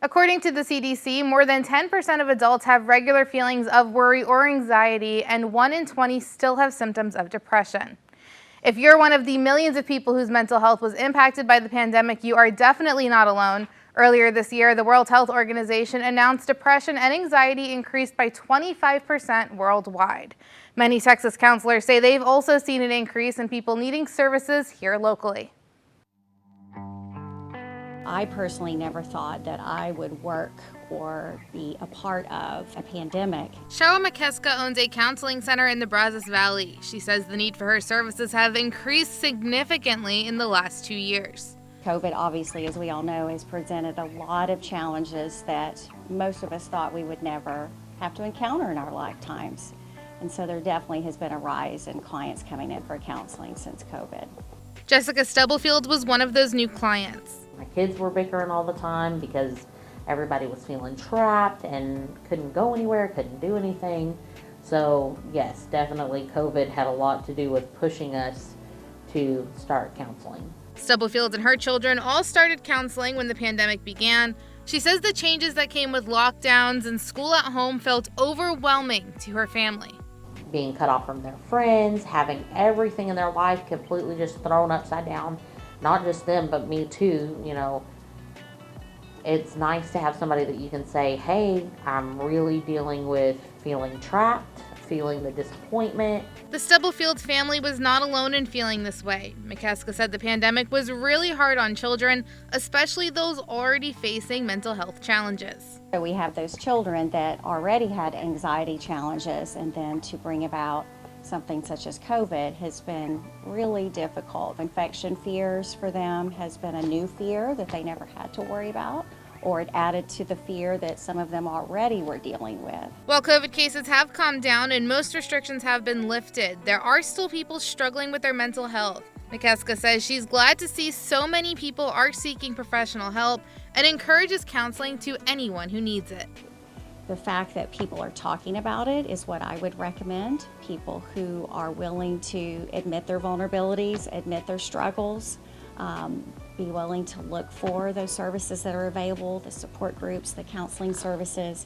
According to the CDC, more than 10% of adults have regular feelings of worry or anxiety, and 1 in 20 still have symptoms of depression. If you're one of the millions of people whose mental health was impacted by the pandemic, you are definitely not alone. Earlier this year, the World Health Organization announced depression and anxiety increased by 25% worldwide. Many Texas counselors say they've also seen an increase in people needing services here locally. I personally never thought that I would work or be a part of a pandemic. Cheryl McKeska owns a counseling center in the Brazos Valley. She says the need for her services have increased significantly in the last 2 years. COVID, obviously, as we all know, has presented a lot of challenges that most of us thought we would never have to encounter in our lifetimes. And so there definitely has been a rise in clients coming in for counseling since COVID. Jessica Stubblefield was one of those new clients. My kids were bickering all the time because everybody was feeling trapped and couldn't go anywhere, couldn't do anything. So yes, definitely COVID had a lot to do with pushing us to start counseling. Stubblefield and her children all started counseling when the pandemic began. She says the changes that came with lockdowns and school at home felt overwhelming to her family. Being cut off from their friends, having everything in their life completely just thrown upside down. Not just them, but me too, you know. It's nice to have somebody that you can say, hey, I'm really dealing with feeling trapped, feeling the disappointment. The Stubblefield family was not alone in feeling this way. McKeska said the pandemic was really hard on children, especially those already facing mental health challenges. So we have those children that already had anxiety challenges, and then to bring about something such as COVID has been really difficult. Infection fears for them has been a new fear that they never had to worry about, or it added to the fear that some of them already were dealing with. While COVID cases have calmed down and most restrictions have been lifted, there are still people struggling with their mental health. McKeska says she's glad to see so many people are seeking professional help and encourages counseling to anyone who needs it. The fact that people are talking about it is what I would recommend. People who are willing to admit their vulnerabilities, admit their struggles, be willing to look for those services that are available, the support groups, the counseling services,